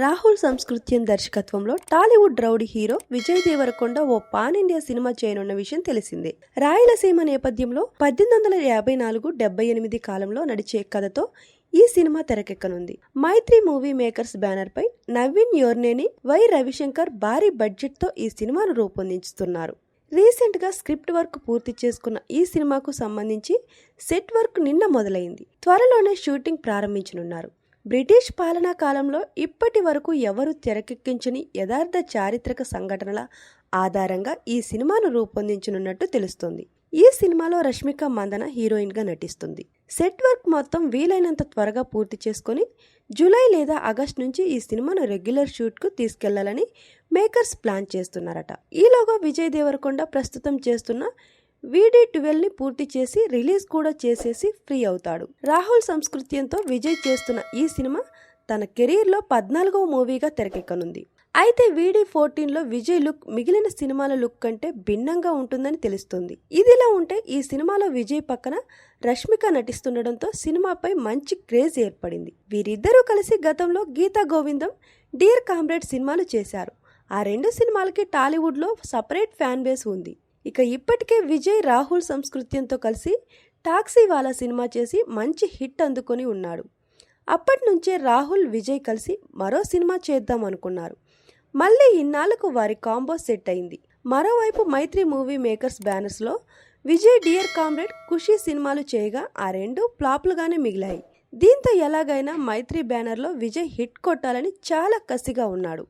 రాహుల్ సంస్కృత్యం దర్శకత్వంలో Tollywood rowdy hero Vijay Devarakonda ఓ pan India cinema చేయనున్న విషయం తెలిసిందే. రాయలసీమ నేపథ్యంలో 1854-78 కాలంలో నడిచే కథతో ఈ సినిమా తెరకెక్కనుంది. మైత్రి మూవీ మేకర్స్ బ్యానర్ పై నవీన్ యోర్నేని, వై రవిశంకర్ భారీ బడ్జెట్ తో ఈ సినిమాను రూపొందించుతున్నారు. రీసెంట్ గా స్క్రిప్ట్ వర్క్ పూర్తి చేసుకున్న ఈ సినిమాకు సంబంధించి సెట్ వర్క్ నిన్న మొదలైంది. త్వరలోనే షూటింగ్ ప్రారంభించనున్నారు. బ్రిటిష్ పాలనా కాలంలో ఇప్పటి వరకు ఎవరు తెరకెక్కించని యథార్థ చారిత్రక సంఘటనల ఆధారంగా ఈ సినిమాను రూపొందించనున్నట్టు తెలుస్తోంది. ఈ సినిమాలో రష్మిక మందన హీరోయిన్ గా నటిస్తుంది. సెట్ వర్క్ మొత్తం వీలైనంత త్వరగా పూర్తి చేసుకుని జూలై లేదా ఆగస్టు నుంచి ఈ సినిమాను రెగ్యులర్ షూట్ కు తీసుకెళ్లాలని మేకర్స్ ప్లాన్ చేస్తున్నారట. ఈలోగా విజయ్ దేవరకొండ ప్రస్తుతం చేస్తున్న VD12ని పూర్తి చేసి రిలీజ్ కూడా చేసేసి ఫ్రీ అవుతాడు. రాహుల్ సంస్కృత్యంతో విజయ్ చేస్తున్న ఈ సినిమా తన కెరీర్లో 14వ మూవీగా తెరకెక్కనుంది. అయితే VD14లో విజయ్ లుక్ మిగిలిన సినిమాల లుక్ కంటే భిన్నంగా ఉంటుందని తెలుస్తుంది. ఇదిలా ఉంటే ఈ సినిమాలో విజయ్ పక్కన రష్మిక నటిస్తుండడంతో సినిమాపై మంచి క్రేజ్ ఏర్పడింది. వీరిద్దరూ కలిసి గతంలో గీతా గోవిందం, డియర్ కామ్రేడ్ సినిమాలు చేశారు. ఆ రెండు సినిమాలకి టాలీవుడ్లో సపరేట్ ఫ్యాన్ బేస్ ఉంది. ఇక ఇప్పటికే విజయ్ రాహుల్ సంస్కృత్యంతో కలిసి టాక్సీ వాలా సినిమా చేసి మంచి హిట్ అందుకొని ఉన్నాడు. అప్పటి నుంచే రాహుల్, విజయ్ కలిసి మరో సినిమా చేద్దాం అనుకున్నారు. మళ్ళీ ఇన్నాళ్లకు వారి కాంబో సెట్ అయింది. మరోవైపు మైత్రి మూవీ మేకర్స్ బ్యానర్స్లో విజయ్ డియర్ కామ్రేడ్, ఖుషీ సినిమాలు చేయగా ఆ రెండు ఫ్లాప్లుగానే మిగిలాయి. దీంతో ఎలాగైనా మైత్రి బ్యానర్లో విజయ్ హిట్ కొట్టాలని చాలా కసిగా ఉన్నాడు.